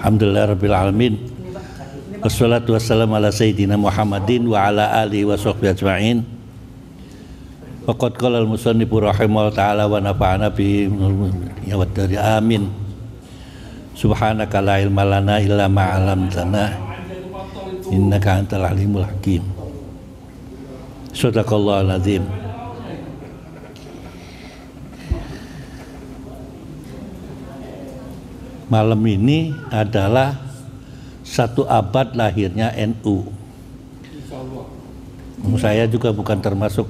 Alhamdulillah Alamin. Wassalatu wassalamu ala Sayyidina Muhammadin wa ala alihi wa sahbihi ajma'in. Waqad qala al-musannifu rahimahullah ta'ala wa nafa'ana bihi ya waddari amin. Subhanaka la ilma lana illa ma 'allamtana innaka antal alimul hakim. Shadaqallahul azim. Malam ini adalah 1 abad lahirnya NU. Saya juga bukan termasuk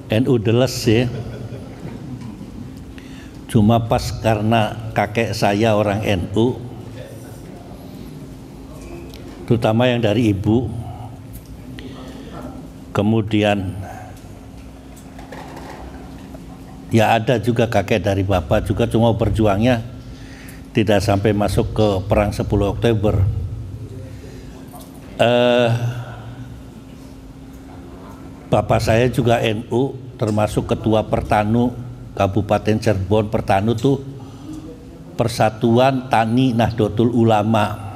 NU deles ya. Cuma pas karena kakek saya orang NU, terutama yang dari ibu, kemudian ya ada juga kakek dari bapak juga, cuma berjuangnya tidak sampai masuk ke perang 10 Oktober. Bapak saya juga NU, termasuk ketua Pertanu Kabupaten Cirebon. Pertanu tuh Persatuan Tani Nahdlatul Ulama.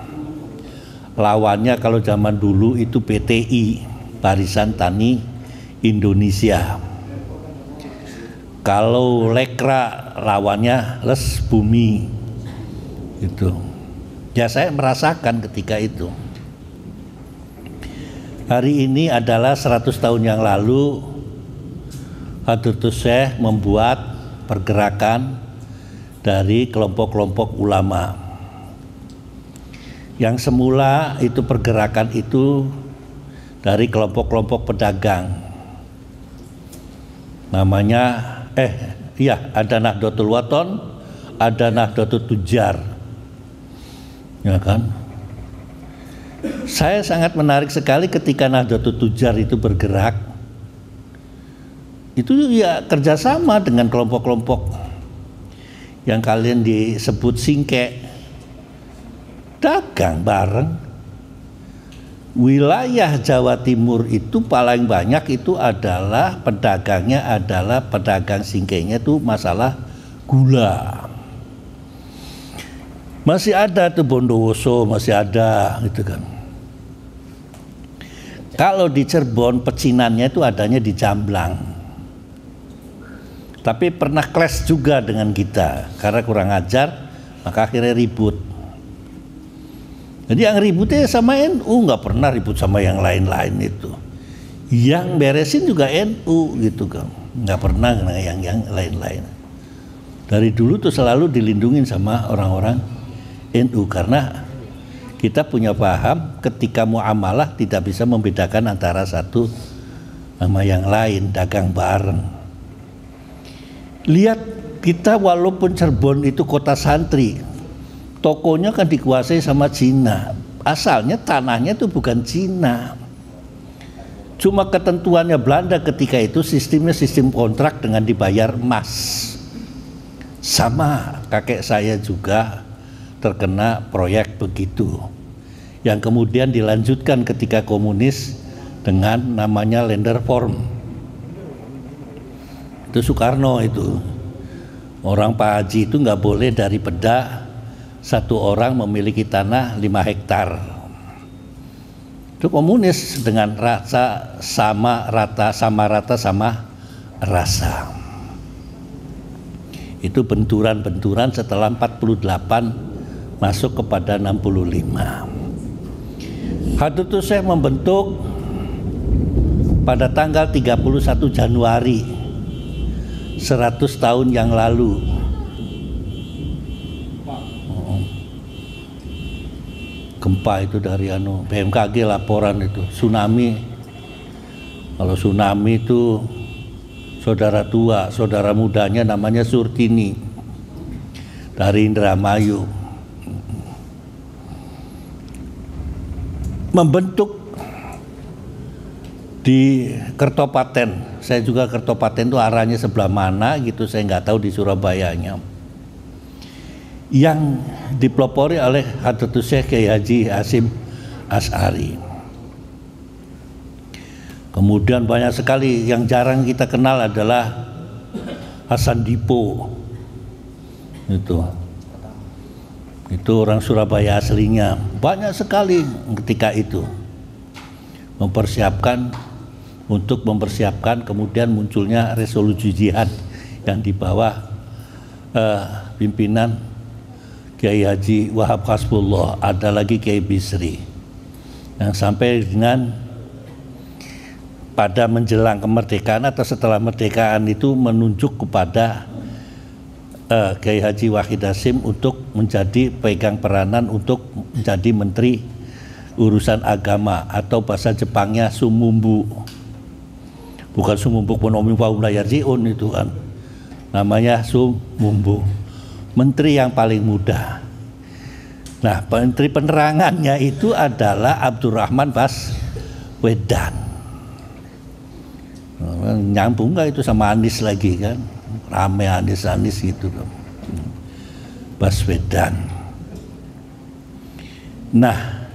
Lawannya kalau zaman dulu itu PTI, Barisan Tani Indonesia. Kalau Lekra lawannya Les Bumi. Itu ya, saya merasakan ketika itu. Hari ini adalah 100 tahun yang lalu Hadratus Syekh membuat pergerakan dari kelompok-kelompok ulama yang semula itu pergerakan itu dari kelompok-kelompok pedagang. Namanya ada Nahdlatul Wathon, ada Nahdlatul Tujar. Ya kan? Saya sangat menarik sekali ketika Nahdlatul Tujar itu bergerak. Itu ya kerjasama dengan kelompok-kelompok yang kalian disebut singke, dagang bareng. Wilayah Jawa Timur itu paling banyak itu adalah pedagangnya, adalah pedagang singkenya itu masalah gula. Masih ada tuh Bondowoso, masih ada gitu kan. Kalau di Cirebon pecinannya itu adanya di Jamblang. Tapi pernah clash juga dengan kita karena kurang ajar, maka akhirnya ribut. Jadi yang ributnya sama NU, nggak pernah ribut sama yang lain-lain itu. Yang beresin juga NU gitu kan, nggak pernah yang lain-lain. Dari dulu tuh selalu dilindungin sama orang-orang NU karena kita punya paham ketika muamalah tidak bisa membedakan antara satu sama yang lain, dagang bareng. Lihat kita walaupun Cirebon itu kota santri, tokonya kan dikuasai sama Cina. Asalnya tanahnya itu bukan Cina. Cuma ketentuannya Belanda ketika itu sistemnya sistem kontrak dengan dibayar emas. Sama kakek saya juga terkena proyek begitu, yang kemudian dilanjutkan ketika komunis dengan namanya Länderform. Itu Soekarno itu, orang Pak Haji itu nggak boleh dari beda satu orang memiliki tanah 5 hektar. Itu komunis dengan rasa sama rata sama rasa. Itu benturan-benturan setelah 48 masuk kepada 65. Hadratus Syekh membentuk pada tanggal 31 Januari 100 tahun yang lalu. Gempa itu dari BMKG laporan itu, tsunami. Kalau tsunami itu saudara tua, saudara mudanya namanya Surtini dari Indramayu. Membentuk di Kertopaten. Saya juga Kertopaten itu arahnya sebelah mana gitu, saya nggak tahu di Surabayanya. Yang dipelopori oleh Hadratus Syekh Kiai Haji Hasyim Asy'ari. Kemudian banyak sekali yang jarang kita kenal adalah Hasan Dipo. Itu Itu orang Surabaya aslinya, banyak sekali ketika itu mempersiapkan kemudian munculnya resolusi jihad yang di bawah pimpinan Kiai Haji Wahab Hasbullah, ada lagi Kiai Bisri, yang sampai dengan pada menjelang kemerdekaan atau setelah kemerdekaan itu menunjuk kepada Kiai Haji Wahid Hasyim untuk menjadi pegang peranan untuk menjadi Menteri Urusan Agama, atau bahasa Jepangnya Sumumbu, bukan Sumumbu Ponomi Waumlayarjiun, itu kan namanya Sumumbu, menteri yang paling muda. Nah, menteri penerangannya itu adalah Abdurrahman Baswedan. Nyambung nggak itu sama Anies lagi kan, rame Anies gitu kan, Baswedan. Nah,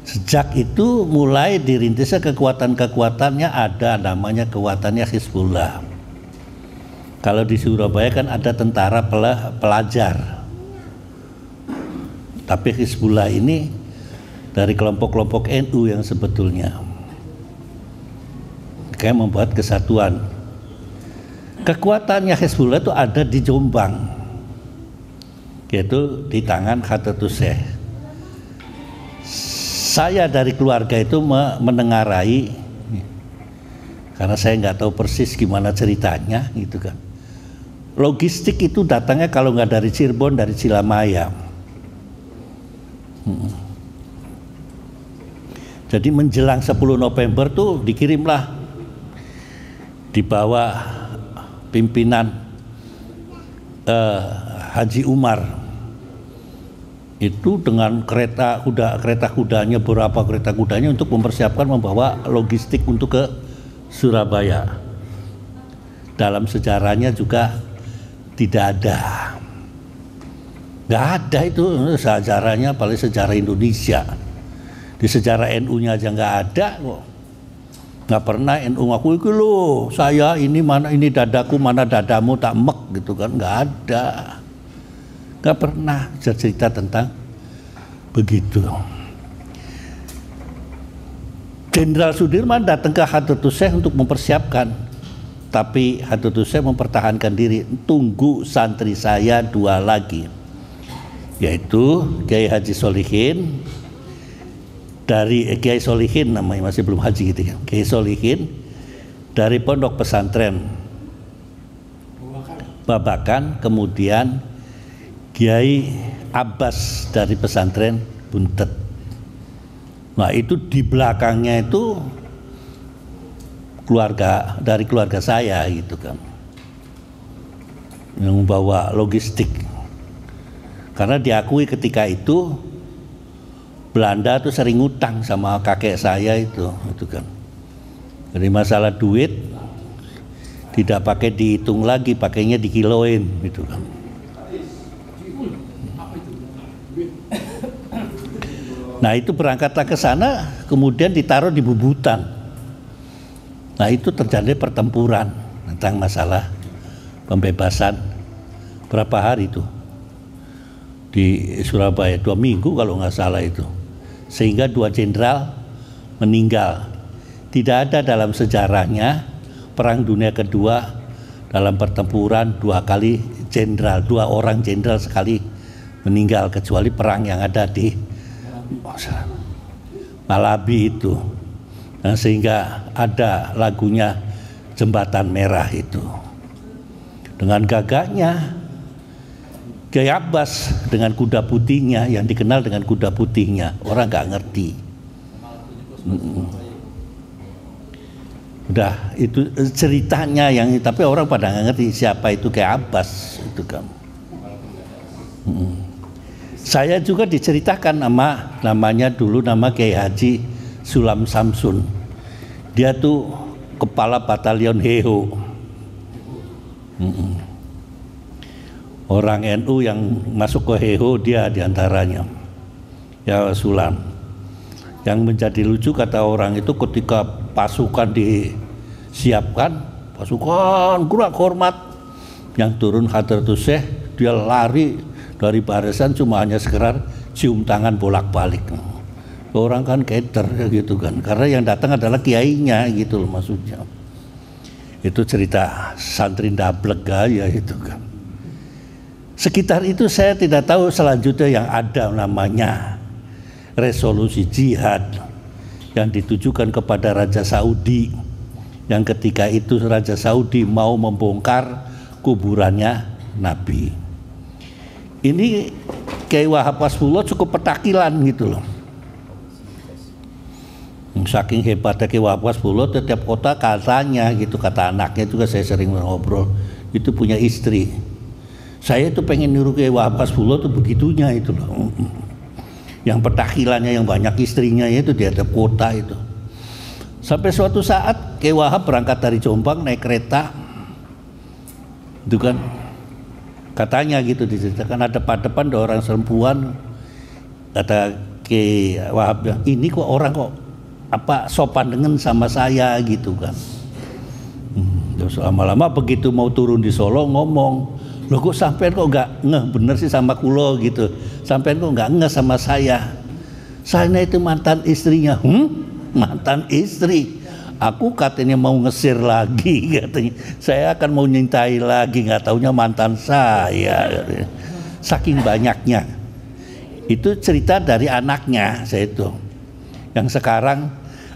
sejak itu mulai dirintisnya kekuatan-kekuatannya, ada namanya kekuatannya Hizbullah. Kalau di Surabaya kan ada tentara pelajar, tapi Hizbullah ini dari kelompok-kelompok NU yang sebetulnya kayak membuat kesatuan. Kekuatannya Hizbullah itu ada di Jombang, yaitu di tangan Khatatus Syekh. Saya dari keluarga itu menengarai, karena saya nggak tahu persis gimana ceritanya gitu kan. Logistik itu datangnya kalau nggak dari Cirebon, dari Cilamaya. Jadi menjelang 10 November tuh dikirimlah di bawah pimpinan Haji Umar itu dengan kereta kudanya, beberapa kereta kudanya untuk mempersiapkan membawa logistik untuk ke Surabaya. Dalam sejarahnya juga tidak ada, nggak ada itu sejarahnya, paling sejarah Indonesia. Di sejarah NU-nya aja nggak ada kok. Nggak pernah NU ngaku itu loh, saya ini mana ini dadaku, mana dadamu, tak mek gitu kan, nggak ada, nggak pernah cerita tentang begitu. Jenderal Sudirman datang ke Khatatus Syekh untuk mempersiapkan, tapi Khatatus Syekh mempertahankan diri, tunggu santri saya 2 lagi, yaitu Kiai Haji Solihin dari Kiai Solihin, namanya masih belum haji gitu ya, Kiai Solihin dari Pondok Pesantren Babakan, kemudian Kiai Abbas dari Pesantren Buntet. Nah itu di belakangnya itu dari keluarga saya gitu kan, yang membawa logistik, karena diakui ketika itu Belanda tuh sering ngutang sama kakek saya itu kan. Jadi masalah duit tidak pakai dihitung lagi, pakainya dikiloin gitu kan. Nah itu berangkatlah ke sana, kemudian ditaruh di Bubutan. Nah itu terjadi pertempuran tentang masalah pembebasan berapa hari itu di Surabaya, 2 minggu kalau nggak salah itu, sehingga 2 jenderal meninggal. Tidak ada dalam sejarahnya Perang Dunia Kedua dalam pertempuran 2 kali jenderal, 2 orang jenderal sekali meninggal, kecuali perang yang ada di Malabi itu. Nah, sehingga ada lagunya Jembatan Merah itu, dengan gagahnya Kiai Abbas dengan kuda putihnya, yang dikenal dengan kuda putihnya, orang nggak ngerti. Udah itu ceritanya yang, tapi orang pada nggak ngerti siapa itu Kiai Abbas itu kan. Saya juga diceritakan namanya dulu nama Kiai Haji Sulam Samsun. Dia tuh kepala batalion Heho. Orang NU yang masuk ke Heho dia diantaranya, ya Sulam. Yang menjadi lucu kata orang itu, ketika pasukan disiapkan, pasukan gerak hormat, yang turun Hadratus Syekh, dia lari Dari barisan cuma hanya sekedar cium tangan bolak-balik. Orang kan keder gitu kan, karena yang datang adalah kiainya gitu loh maksudnya. Itu cerita santri ndablek gaya itu kan. Sekitar itu saya tidak tahu selanjutnya yang ada namanya resolusi jihad yang ditujukan kepada Raja Saudi, yang ketika itu Raja Saudi mau membongkar kuburannya Nabi. Ini Kiai Wahab Hasbullah cukup petakilan gitu loh. Saking hebatnya Kiai Wahab Hasbullah, setiap kota katanya gitu, kata anaknya juga, saya sering ngobrol, itu punya istri. Saya itu pengen niru Kiai Wahab Hasbullah tuh begitunya itu loh. Yang petakilannya, yang banyak istrinya itu di setiap kota itu. Sampai suatu saat Kiai Wahab berangkat dari Jombang naik kereta, itu kan katanya gitu diceritakan, ada depan ada orang perempuan, kata Kiai Wahab, ini kok orang kok apa sopan dengan sama saya gitu kan. Terus lama-lama begitu mau turun di Solo ngomong, loh kok sampean kok nggak ngeh bener sih sama kulo gitu, sampean kok nggak ngeh sama saya itu mantan istrinya. Mantan istri, aku katanya mau ngesir lagi, katanya saya akan mau nyintai lagi, nggak taunya mantan saya. Saking banyaknya. Itu cerita dari anaknya saya itu, yang sekarang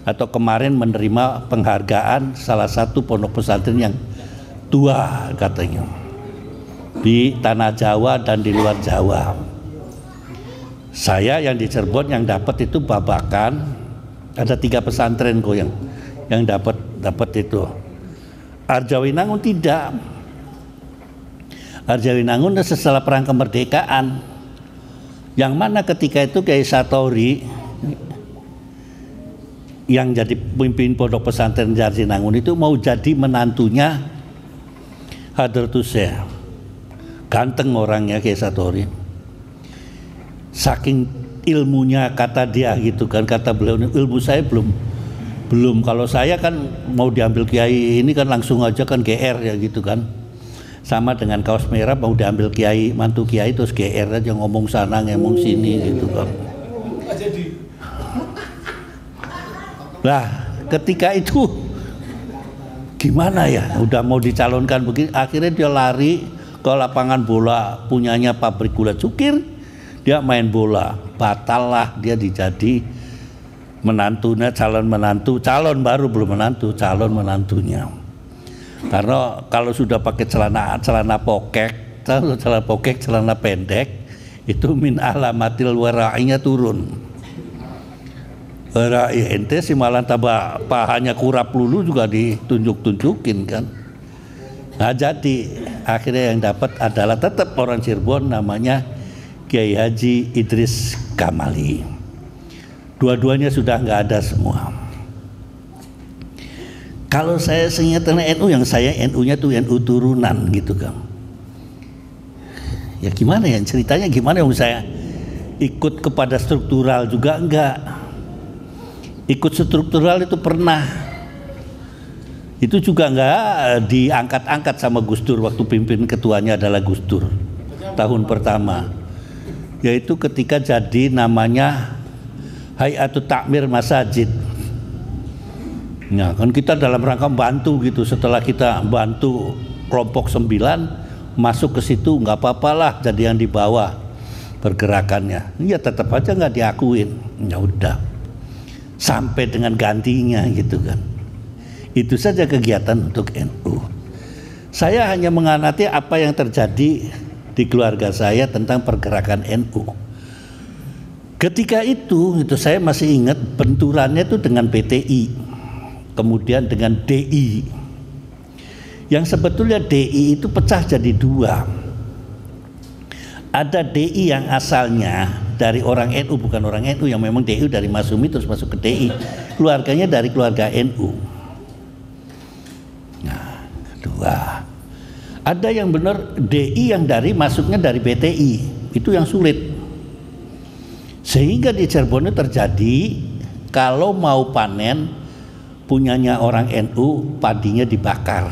atau kemarin menerima penghargaan salah satu pondok pesantren yang tua katanya di tanah Jawa dan di luar Jawa. Saya yang di Cirebon yang dapat itu Babakan, ada 3 pesantren kok yang dapat itu. Arjawinangun tidak. Arjawinangun setelah perang kemerdekaan, yang mana ketika itu Kiai Satori yang jadi pemimpin pondok pesantren Arjawinangun itu mau jadi menantunya Hadratus Syekh. Ganteng orangnya Kiai Satori. Saking ilmunya kata dia gitu kan, kata beliau, ilmu saya belum, kalau saya kan mau diambil kiai ini kan langsung aja kan GR ya gitu kan, sama dengan kaos merah mau diambil kiai, mantu kiai terus GR aja, ngomong sana ngomong sini gitu kan. Nah ketika itu gimana ya, udah mau dicalonkan begini, akhirnya dia lari ke lapangan bola punyanya pabrik gula cukir. Dia main bola, batal lah dia dijadi menantunya, calon baru belum menantu, calon menantunya. Karena kalau sudah pakai celana pokek, celana pendek, itu min alamatil wara'inya turun. Wara'i ente si malah tambah pahanya kurap lulu juga ditunjuk-tunjukin kan. Nah jadi akhirnya yang dapat adalah tetap orang Cirebon, namanya Kiai Haji Idris Kamali. Dua-duanya sudah nggak ada semua. Kalau saya ingat NU, yang saya NU-nya tuh NU turunan gitu kan. Ya gimana ya ceritanya, gimana yang saya ikut kepada struktural juga enggak. Ikut struktural itu pernah. Itu juga enggak diangkat-angkat sama Gus Dur waktu pimpin, ketuanya adalah Gus Dur tahun pertama. Yaitu ketika jadi namanya Hay'atut Takmir Masajid. Nah kan kita dalam rangka bantu gitu, setelah kita bantu kelompok 9 masuk ke situ, nggak apa-apalah jadi yang di bawah pergerakannya. Ya tetap aja nggak diakuin. Ya udah, sampai dengan gantinya gitu kan. Itu saja kegiatan untuk NU. Saya hanya mengamati apa yang terjadi di keluarga saya tentang pergerakan NU. Ketika itu saya masih ingat benturannya itu dengan PTI, kemudian dengan DI. Yang sebetulnya DI itu pecah jadi 2. Ada DI yang asalnya dari orang NU, bukan orang NU, yang memang DI dari Masumi terus masuk ke DI. Keluarganya dari keluarga NU. Nah, 2. Ada yang benar DI yang masuknya dari PTI, itu yang sulit. Sehingga di Cirebon terjadi kalau mau panen punyanya orang NU, padinya dibakar.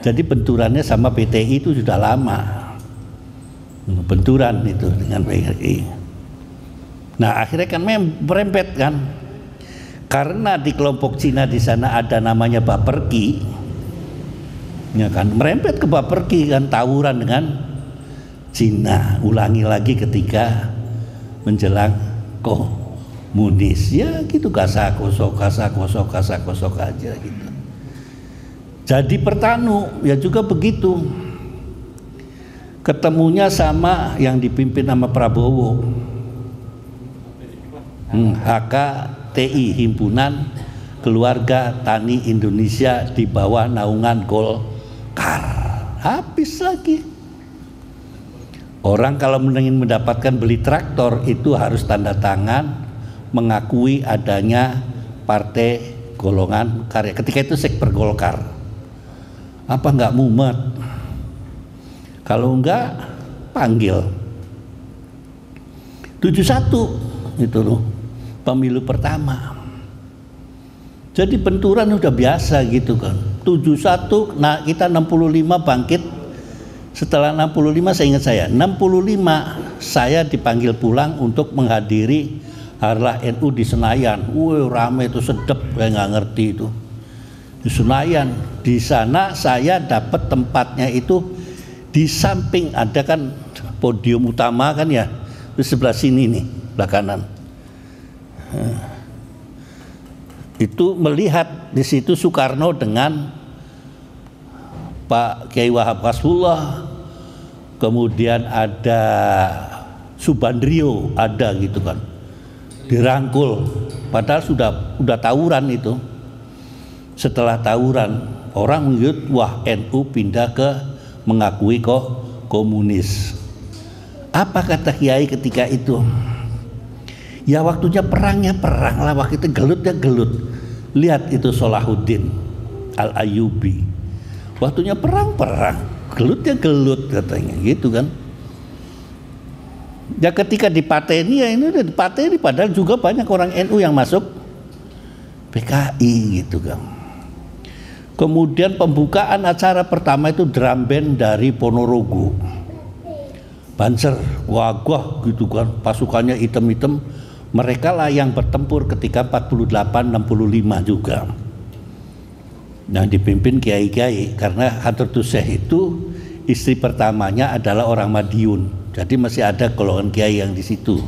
Jadi benturannya sama PTI itu sudah lama. benturan itu dengan PGRI. Nah akhirnya kan merembet kan, karena di kelompok Cina di sana ada namanya Baperki, ya kan, merembet ke Baperki kan, tawuran dengan Cina. Ulangi lagi ketika menjelang komunis, ya gitu, kasak-kosok aja gitu. Jadi Pertanu ya juga begitu, ketemunya sama yang dipimpin sama Prabowo, HKTI, Himpunan Keluarga Tani Indonesia di bawah naungan Golkar. Habis lagi. Orang kalau ingin mendapatkan beli traktor itu harus tanda tangan mengakui adanya partai golongan karya. Ketika itu sekber Golkar. Apa enggak mumet? Kalau enggak panggil. 71 itu loh, pemilu pertama. Jadi benturan udah biasa gitu kan. 71, nah kita 65 bangkit. Setelah 65 saya ingat 65 saya dipanggil pulang untuk menghadiri Harlah NU di Senayan. Wih rame itu, sedep, saya nggak ngerti itu. Di Senayan, di sana saya dapat tempatnya itu di samping, ada kan podium utama kan ya, di sebelah sini nih, sebelah kanan. Itu melihat di situ Soekarno dengan Pak Kiai Wahab Kasbullah, kemudian ada Subandrio, ada gitu kan, dirangkul. Padahal sudah tawuran itu. Setelah tawuran, orang menurut wah NU pindah ke mengakui komunis. Apa kata Kiai ketika itu? Ya waktunya perangnya perang lah, waktu itu gelutnya gelut. Lihat itu Salahuddin Al-Ayyubi, waktunya perang, gelutnya gelut katanya gitu kan. Ya ketika dipateni, ya ini udah dipateni, padahal juga banyak orang NU yang masuk PKI gitu kan. Kemudian pembukaan acara pertama itu drum band dari Ponorogo, Banser, wagah gitu kan, pasukannya hitam-hitam. Mereka lah yang bertempur ketika 48-65 juga. Yang dipimpin kiai-kiai, karena Hadratus Syekh itu istri pertamanya adalah orang Madiun, jadi masih ada golongan kiai yang di situ.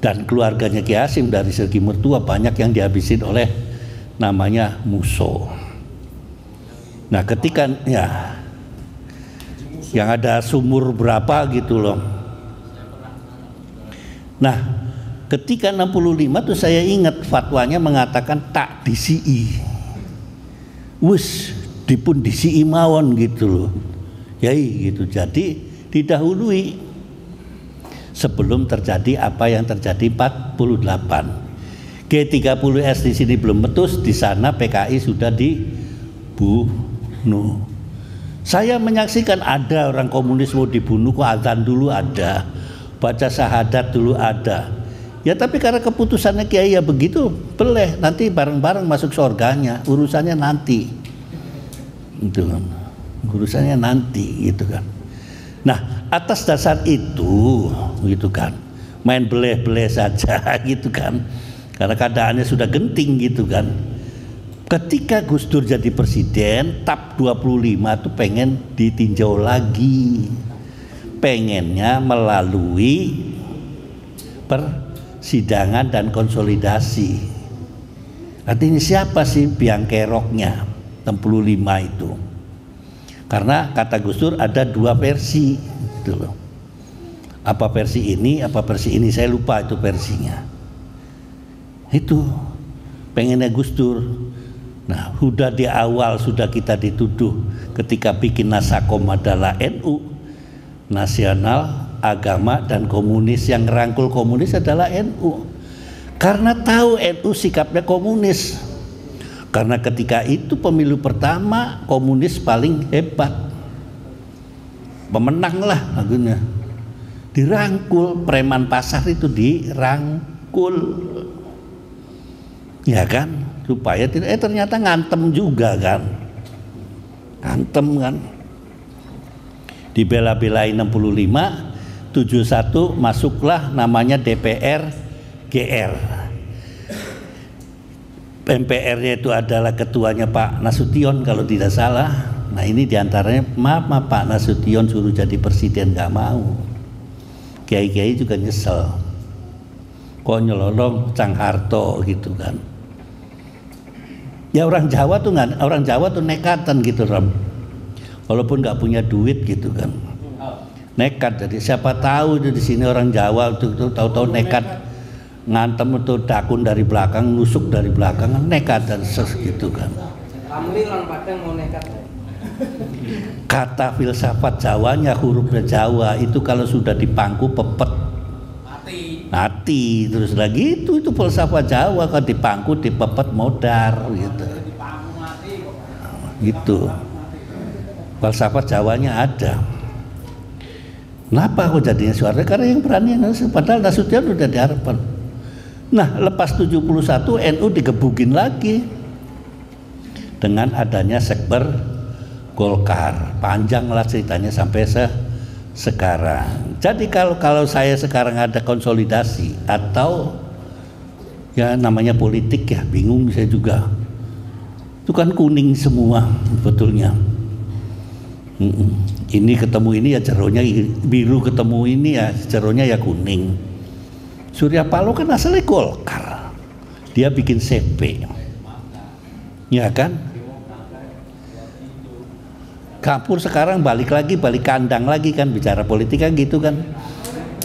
Dan keluarganya Kiai Hasim dari segi mertua banyak yang dihabisin oleh namanya musuh. Nah ketika ya yang ada sumur berapa gitu loh. Nah ketika 65 tuh saya ingat fatwanya mengatakan tak disii, wus dipun disii mawon gitu loh, yai gitu. Jadi didahului sebelum terjadi apa yang terjadi 48. G30S di sini belum meletus, di sana PKI sudah dibunuh. Saya menyaksikan ada orang komunis mau dibunuh, kok azan dulu ada, baca syahadat dulu ada. Ya tapi karena keputusannya Kiai ya begitu, boleh nanti bareng-bareng masuk surganya, urusannya nanti. Itu kan. Urusannya nanti gitu kan. Nah, atas dasar itu gitu kan, main beleh-beleh saja gitu kan. Karena keadaannya sudah genting gitu kan. Ketika Gus Dur jadi presiden, TAP 25 tuh pengen ditinjau lagi. Pengennya melalui persidangan dan konsolidasi. Artinya siapa sih biang keroknya 65 itu? Karena kata Gus Dur ada dua versi gitu loh. Apa versi ini, apa versi ini, saya lupa itu versinya. Itu pengennya Gus Dur. Nah, sudah di awal sudah kita dituduh ketika bikin Nasakom adalah NU, nasional, agama dan komunis. Yang ngerangkul komunis adalah NU. Karena tahu NU sikapnya komunis. Karena ketika itu pemilu pertama komunis paling hebat, pemenang lah akhirnya. Dirangkul, preman pasar itu dirangkul, ya kan, supaya tidak. Ternyata ngantem juga kan, ngantem kan. Dibela-belain 65, 71 masuklah namanya DPR GR. MPR-nya itu adalah ketuanya Pak Nasution kalau tidak salah. Nah ini diantaranya maaf Pak Nasution suruh jadi presiden gak mau. Kiai-kiai juga nyesel. Kok nyelolong Cang Harto gitu kan. Ya orang Jawa tuh nekatan gitu Ram. Walaupun nggak punya duit gitu kan. Nekat, jadi siapa tahu itu di sini orang Jawa itu tahu-tahu nekat ngantem itu dakun dari belakang, nusuk dari belakang, nekat dan gitu kan. Kata filsafat Jawanya, hurufnya Jawa itu kalau sudah dipangku pepet mati terus lagi itu filsafat Jawa, kalau dipangku dipepet modar gitu. Gitu. Filsafat Jawanya ada. Kenapa kok jadinya suara? Karena yang berani padahal Nasution udah diharapkan. Nah, lepas 71 NU digebukin lagi dengan adanya sekber Golkar. Panjang lah ceritanya sampai sekarang. Jadi kalau saya sekarang ada konsolidasi atau ya namanya politik ya bingung saya juga. Itu kan kuning semua betulnya. Ini ketemu ini ya ceronya biru, ketemu ini ya ceronya ya kuning. Surya Paloh kan asalnya Golkar, dia bikin CP, ya kan? Kapur sekarang balik kandang lagi kan bicara politik kan gitu kan?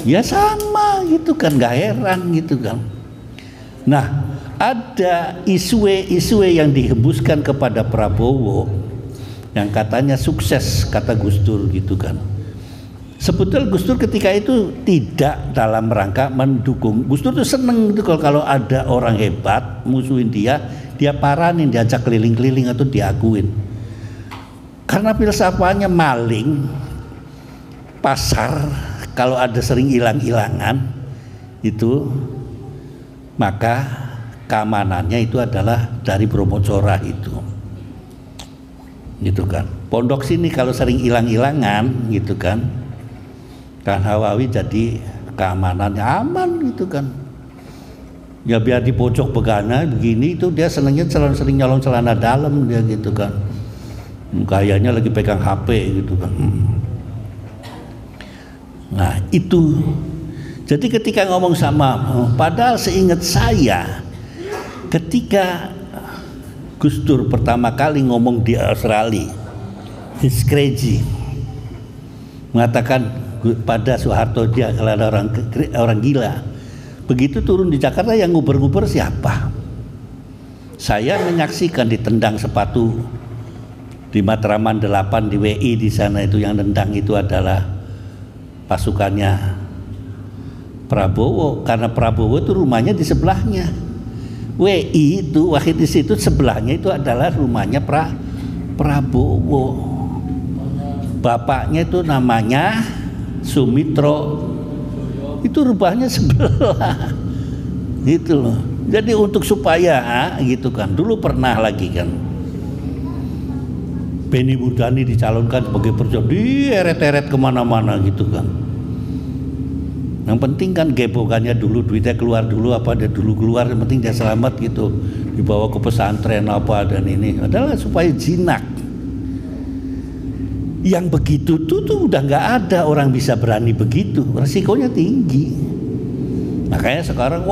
Ya sama gitu kan, gak heran gitu kan? Nah ada isu yang dihembuskan kepada Prabowo yang katanya sukses kata Gus Dur gitu kan. Sebetulnya Gus Dur ketika itu tidak dalam rangka mendukung. Gus Dur tuh seneng gitu kalau ada orang hebat musuhin dia paranin, diajak keliling-keliling atau diakuin. Karena filsafatnya maling, pasar, kalau ada sering hilang-hilangan itu maka keamanannya itu adalah dari Bromocora itu. Gitu kan. Pondok sini kalau sering hilang-hilangan gitu kan. Kan Hawawi jadi keamanannya aman gitu kan. Ya biar di pojok begana begini itu dia senangnya sering nyolong celana dalam dia gitu kan. Kayaknya lagi pegang HP gitu kan. Nah itu. Jadi ketika ngomong sama, padahal seingat saya ketika Gus Dur pertama kali ngomong di Australia, he's crazy, mengatakan pada Soeharto dia kalau ada orang gila. Begitu turun di Jakarta yang nguber-nguber siapa? Saya menyaksikan ditendang sepatu di Matraman 8 di WI di sana, itu yang nendang itu adalah pasukannya Prabowo, karena Prabowo itu rumahnya di sebelahnya. WI itu Wahid Institut sebelahnya itu adalah rumahnya Prabowo. Bapaknya itu namanya Sumitro. Itu rumahnya sebelah. Gitu loh. Jadi untuk supaya gitu kan. Dulu pernah lagi kan. Benny Murdani dicalonkan sebagai presiden, dieret-eret kemana-mana gitu kan. Yang penting kan gebokannya dulu, duitnya keluar dulu apa dia dulu keluar, yang penting dia selamat gitu, dibawa ke pesantren apa dan ini adalah supaya jinak. Yang begitu tuh udah nggak ada orang bisa berani begitu, resikonya tinggi. Makanya sekarang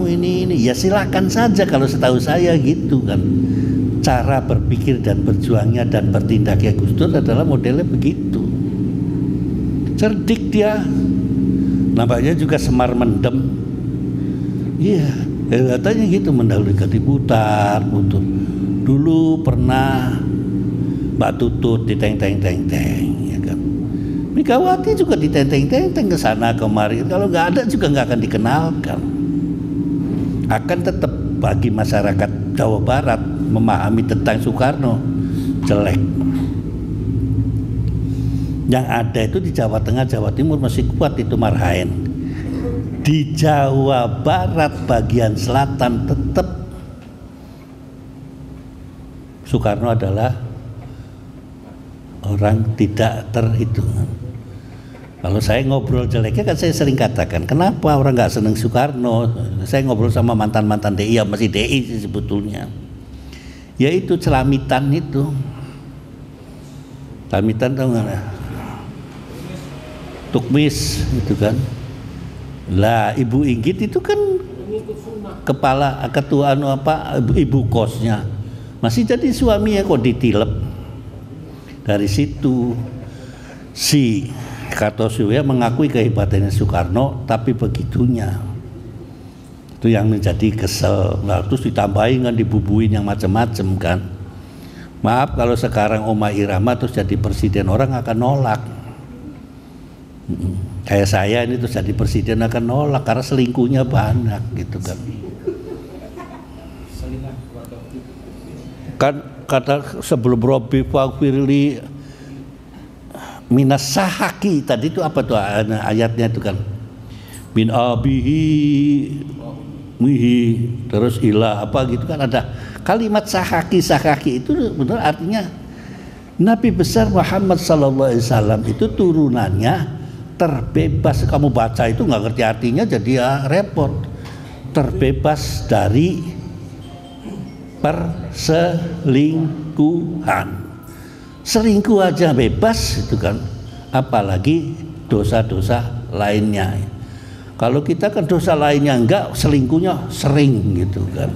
ini ya silakan saja kalau setahu saya gitu kan. Cara berpikir dan berjuangnya dan bertindaknya Gus Dur adalah modelnya begitu. Cerdik dia. Nampaknya juga Semar Mendem. Iya, katanya gitu, mendahului diputar putus. Dulu pernah Mbak Tutut diteng-teng-teng ya kan. Megawati juga diteng-teng-teng ke sana kemari. Kalau nggak ada juga nggak akan dikenalkan. Akan tetap bagi masyarakat Jawa Barat memahami tentang Soekarno jelek. Yang ada itu di Jawa Tengah, Jawa Timur masih kuat itu Marhaen. Di Jawa Barat bagian selatan tetap Soekarno adalah orang tidak terhitung. Kalau saya ngobrol jeleknya kan saya sering katakan, kenapa orang nggak seneng Soekarno? Saya ngobrol sama mantan-mantan DI, ya masih DI sih sebetulnya. Yaitu celamitan itu. Celamitan tahu nggak? Tukmis itu kan. Lah Ibu Inggit itu kan kepala ketua ibu kosnya. Masih jadi suaminya kok ditilep. Dari situ si Kartosuwiryo mengakui kehebatannya Soekarno, tapi begitunya itu yang menjadi kesel. Nah, terus ditambahin kan, dibubuin yang macam-macam kan. Maaf kalau sekarang Oma Irama terus jadi presiden, orang akan nolak. Kayak saya ini terus jadi presiden akan nolak karena selingkuhnya banyak gitu kan. Kan kata sebelum Robi Fakfirli minas sahaki tadi itu apa tuh ayatnya itu kan, bin abihi mihi terus ilah apa gitu kan, ada kalimat sahaki itu benar artinya Nabi besar Muhammad sallallahu alaihi wasallam itu turunannya terbebas. Kamu baca itu nggak ngerti artinya jadi ya repot. Terbebas dari perselingkuhan. Selingkuh aja bebas itu kan, apalagi dosa-dosa lainnya. Kalau kita kan dosa lainnya enggak, selingkuhnya sering gitu kan.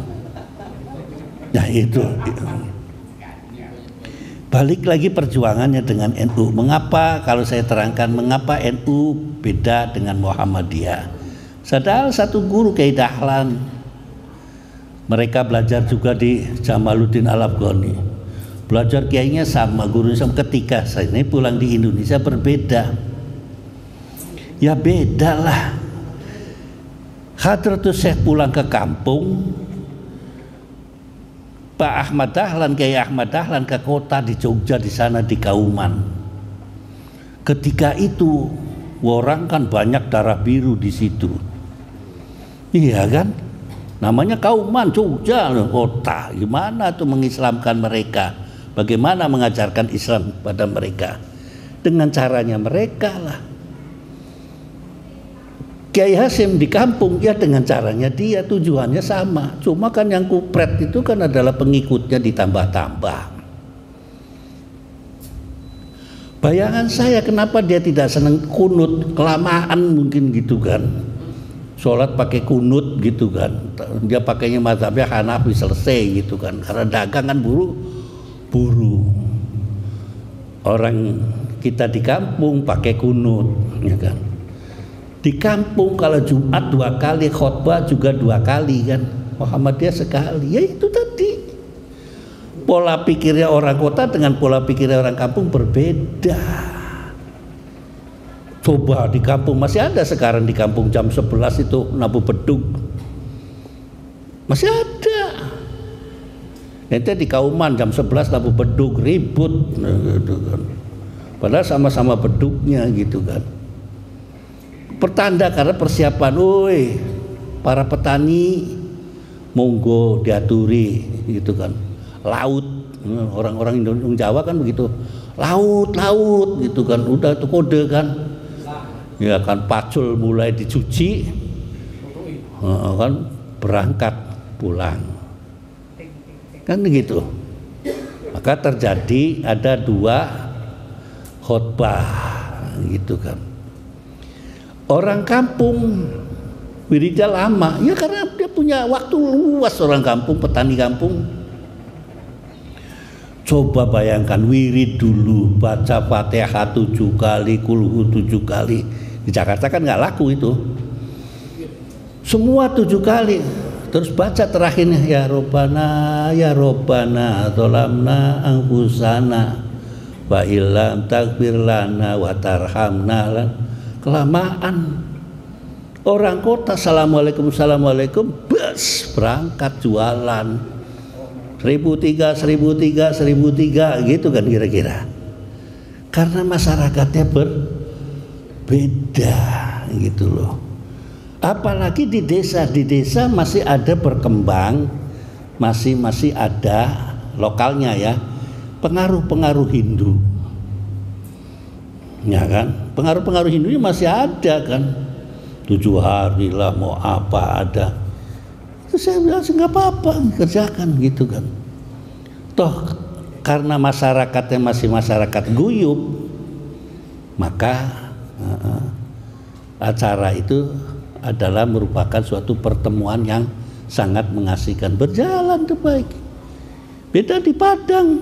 Nah itu. Balik lagi perjuangannya dengan NU. Mengapa kalau saya terangkan mengapa NU beda dengan Muhammadiyah? Sadar satu guru Kiai Dahlan. Mereka belajar juga di Jamaluddin Al-Afghani. Belajar kiainya sama, gurunya sama. Ketika saya ini pulang di Indonesia berbeda. Ya beda lah. Hadratus Syekh pulang ke kampung, Pak Ahmad Dahlan, Kiai Ahmad Dahlan ke kota di Jogja, di sana di Kauman. Ketika itu orang kan banyak darah biru di situ. Iya kan? Namanya Kauman, Jogja, kota. Gimana tuh mengislamkan mereka? Bagaimana mengajarkan Islam pada mereka? Dengan caranya mereka lah. Kiai Hasim di kampung ya dengan caranya dia, tujuannya sama. Cuma kan yang kupret itu kan adalah pengikutnya ditambah-tambah. Bayangan saya kenapa dia tidak senang kunut, kelamaan mungkin gitu kan. Sholat pakai kunut gitu kan. Dia pakainya mazhabnya Hanafi selesai gitu kan. Karena dagang kan buru. Orang kita di kampung pakai kunut ya kan. Di kampung kalau Jumat 2 kali, khotbah juga 2 kali kan. Muhammadiyah sekali. Ya itu tadi. Pola pikirnya orang kota dengan pola pikirnya orang kampung berbeda. Coba di kampung masih ada sekarang di kampung jam 11 itu nabuh beduk. Masih ada. Nanti di Kauman jam 11 nabuh beduk ribut gitu kan. Padahal sama-sama beduknya gitu kan. Pertanda karena persiapan, para petani monggo diaturi gitu kan. Laut, orang-orang Indonesia Jawa kan begitu. Laut gitu kan. Udah itu kode kan. Ya kan pacul mulai dicuci. Kan berangkat pulang. Kan begitu. Maka terjadi ada 2 khotbah gitu kan. Orang kampung wiridnya lama ya karena dia punya waktu luas. Orang kampung, petani kampung. Coba bayangkan wirid dulu baca Fatihah 7 kali, Kulhu 7 kali. Di Jakarta kan nggak laku itu. Semua 7 kali. Terus baca terakhirnya ya Robbana tolamna angfusana wa illam takfir lana wa tarhamna. Kelamaan. Orang kota assalamualaikum bus berangkat jualan 1.003 gitu kan kira-kira. Karena masyarakatnya berbeda gitu loh. Apalagi di desa masih ada berkembang, masih ada lokalnya ya, pengaruh-pengaruh Hindu. Ya kan, pengaruh-pengaruh Hindu ini masih ada kan, 7 hari lah mau apa ada. Terus saya bilang nggak apa-apa kerjakan gitu kan. Toh karena masyarakatnya masih masyarakat guyub, maka acara itu adalah merupakan suatu pertemuan yang sangat mengasihkan, berjalan tuh baik. Beda di Padang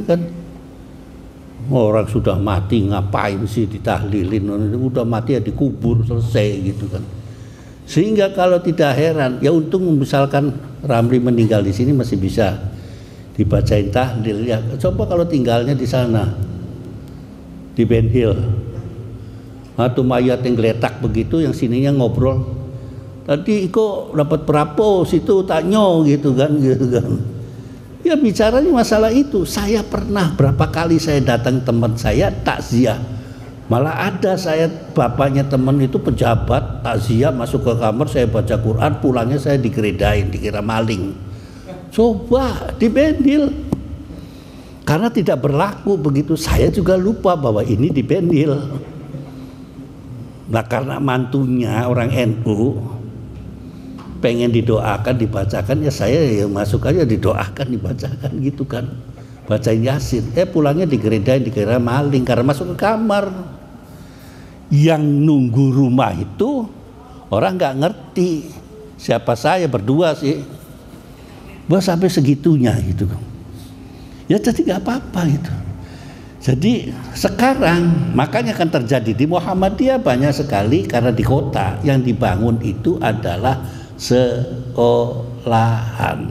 kan, orang sudah mati ngapain sih ditahlilin, udah mati ya dikubur selesai gitu kan. Sehingga kalau tidak heran, ya untung misalkan Ramli meninggal di sini masih bisa dibacain tahlil ya. Coba kalau tinggalnya di sana di Ben Hill, atau mayat yang geletak begitu, yang sininya ngobrol. Tadi kok dapat berapa situ tanyo gitu kan. Ya bicaranya masalah itu. Saya pernah berapa kali saya datang teman saya takziah. Malah ada saya bapaknya teman itu pejabat takziah, masuk ke kamar saya baca Quran, pulangnya saya digeledahin, dikira maling. Coba di Ben Hill. Karena tidak berlaku begitu, saya juga lupa bahwa ini di Ben Hill. Nah karena mantunya orang NU pengen didoakan, dibacakan, ya saya ya masuk aja didoakan, dibacakan gitu kan, bacain Yasin. Pulangnya digeledahin, dikira maling karena masuk ke kamar. Yang nunggu rumah itu orang nggak ngerti siapa saya, berdua sih, bahwa sampai segitunya gitu kan. Ya jadi nggak apa-apa gitu. Jadi sekarang makanya akan terjadi di Muhammadiyah banyak sekali, karena di kota yang dibangun itu adalah sekolahan,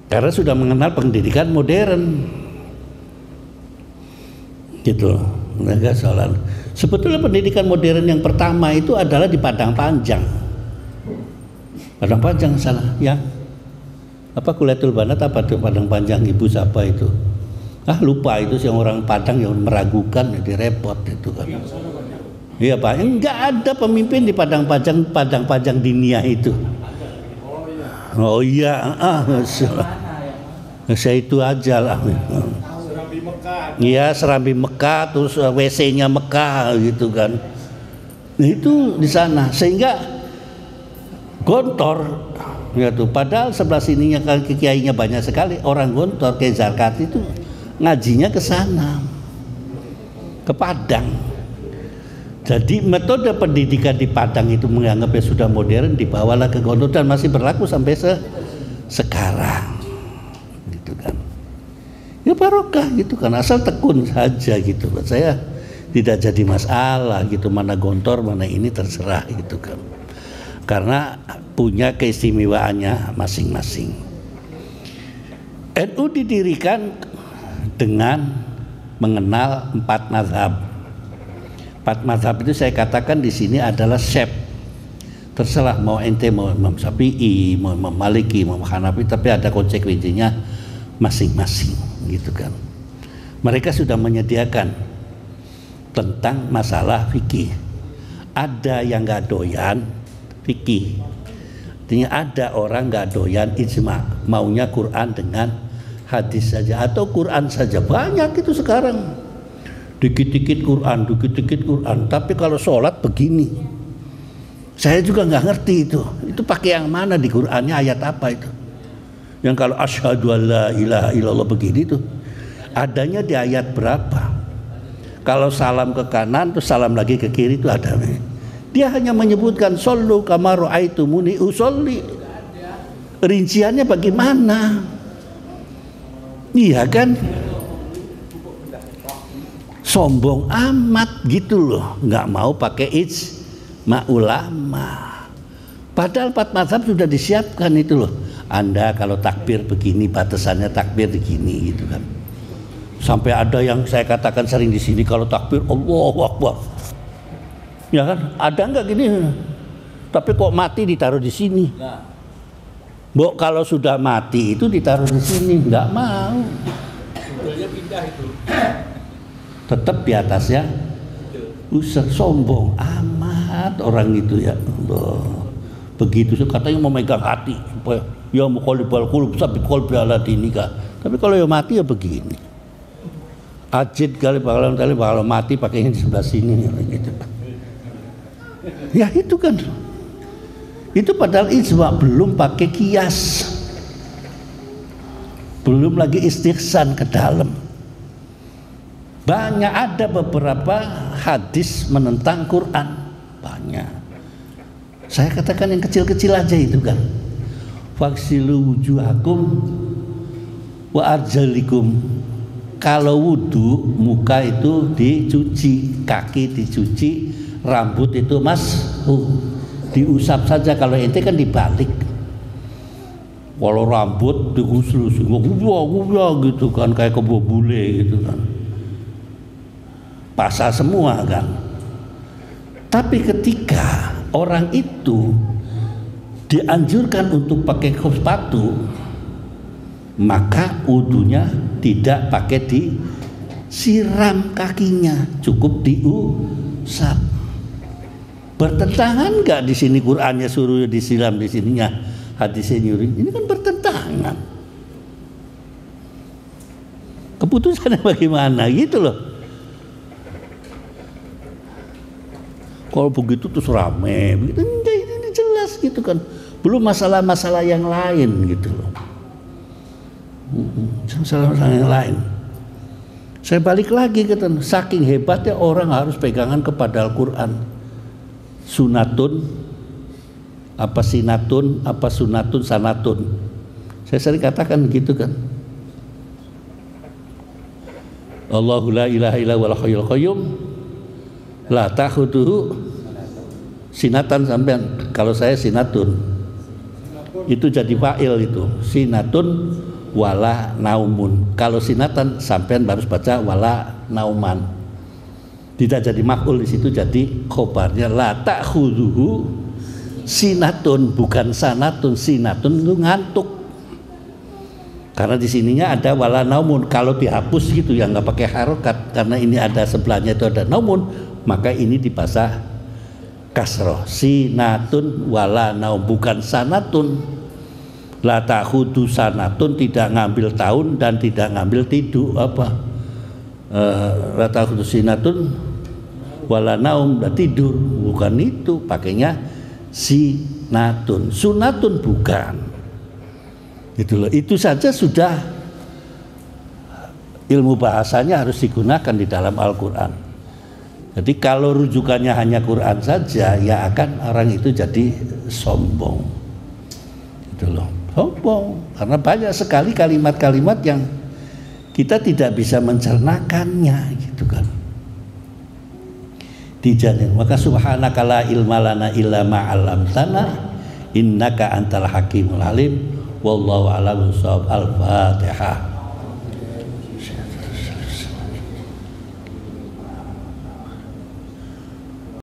karena sudah mengenal pendidikan modern gitu. Mereka soal sebetulnya pendidikan modern yang pertama itu adalah di Padang Panjang. Padang Panjang sana ya, apa Kuliatul Banat apa tuh Padang Panjang, ibu siapa itu, lupa itu, yang orang Padang yang meragukan, jadi repot itu kan. Iya Pak, enggak ada pemimpin di Padang Panjang Dinia itu. Oh iya, saya itu aja lah. Iya, Serambi Mekah, terus WC-nya Mekah gitu kan. Nah, itu di sana, sehingga Gontor ya tuh, padahal sebelah sininya kiainya banyak sekali orang Gontor, Kiai Zarkati itu ngajinya ke sana, ke Padang. Jadi metode pendidikan di Padang itu menganggapnya sudah modern, dibawalah ke Gontor dan masih berlaku sampai sekarang gitu kan. Ya barokah gitu kan, asal tekun saja gitu. Buat saya tidak jadi masalah gitu, mana Gontor mana ini terserah gitu kan, karena punya keistimewaannya masing-masing. NU didirikan dengan mengenal 4 mazhab. 4 mazhab itu saya katakan di sini adalah syekh. Terserah mau ente mau Imam Syafi'i, mau Imam Maliki, mau Hanafi, tapi ada konsekuensinya masing-masing gitu kan. Mereka sudah menyediakan tentang masalah fikih. Ada yang nggak doyan fikih, artinya ada orang nggak doyan ijma, maunya Quran dengan hadis saja atau Quran saja. Banyak itu sekarang, dikit-dikit Quran, dikit-dikit Quran. Tapi kalau sholat begini, saya juga nggak ngerti itu pakai yang mana di Qurannya, ayat apa itu? Yang kalau asyhadu alla ilaha illallah begini tuh adanya di ayat berapa? Kalau salam ke kanan terus salam lagi ke kiri itu ada. Dia hanya menyebutkan shollu kama ra'aitumuni usolli. Rinciannya bagaimana? Iya kan? Sombong amat gitu loh, nggak mau pakai ijma ulama. Padahal 4 mazhab sudah disiapkan itu loh. Anda kalau takbir begini, batasannya takbir begini gitu kan. Sampai ada yang saya katakan sering di sini, kalau takbir Allahu Akbar. Ya kan? Ada nggak gini? Tapi kok mati ditaruh di sini? Mbok kalau sudah mati itu ditaruh di sini, nggak mau. Pindah itu. Tetap di atasnya. Sombong amat orang itu ya Allah. Begitu katanya mau megang hati, ya mau qalibal qulub sabbi qalbi ala dinika. Tapi kalau ya mati ya begini. Ajit kali kalau mati pakainya di sebelah sini gitu. Ya itu kan. Itu padahal ijma, belum pakai kias. Belum lagi istihsan ke dalam. Banyak ada beberapa hadis menentang Quran. Banyak. Saya katakan yang kecil-kecil aja itu kan. Faksilu wujuhakum wa arjalikum. Kalau wudhu, muka itu dicuci, kaki dicuci, rambut itu diusap saja. Kalau ente kan dibalik. Kalau rambut digusur gitu kan, kayak kebo bule gitu kan. Basah semua kan. Tapi ketika orang itu dianjurkan untuk pakai sepatu, maka wudunya tidak pakai disiram kakinya, cukup diusap. Bertentangan nggak di sini Qur'annya suruh disiram, di sininya hadisnya nyuruh? Ini kan bertentangan. Keputusannya bagaimana gitu loh. Kalau begitu terus rame, begitu ini jelas gitu kan. Belum masalah-masalah yang lain gitu loh. Masalah-masalah yang lain. Saya balik lagi ke saking hebatnya orang harus pegangan kepada Al-Quran. Sunatun, apa sinatun, apa sunatun, sanatun. Saya sering katakan gitu kan. Allahu la ilaha illa huwal hayyul qayyum la ta'khudhuhu sinatan, sampean. Kalau saya sinatun itu jadi fa'il, itu sinatun wala naumun. Kalau sinatan sampean harus baca wala nauman, tidak jadi maf'ul, di situ jadi khobarnya la ta'khudhuhu sinatun, bukan sanatun. Sinatun itu ngantuk, karena di sininya ada wala naumun. Kalau dihapus gitu yang nggak pakai harokat, karena ini ada sebelahnya itu ada naumun, maka ini dibasah kasroh, sinatun wala naum, bukan sanatun. La ta'khudu sanatun, tidak ngambil tahun dan tidak ngambil tidur apa. La ta'khudu sinatun wala naum, dan tidur, bukan itu, pakainya sinatun. Sunatun bukan. Itu loh. Itu saja sudah ilmu bahasanya harus digunakan di dalam Al-Quran. Jadi kalau rujukannya hanya Quran saja, ya akan orang itu jadi sombong. Itu loh, sombong. Karena banyak sekali kalimat-kalimat yang kita tidak bisa mencernakannya, gitu kan. Dijamin. Maka subhanaka la ilma lana illa ma 'allamtana innaka antal hakimul alim. Wallahu a'lam bishawab. Al-Fatihah.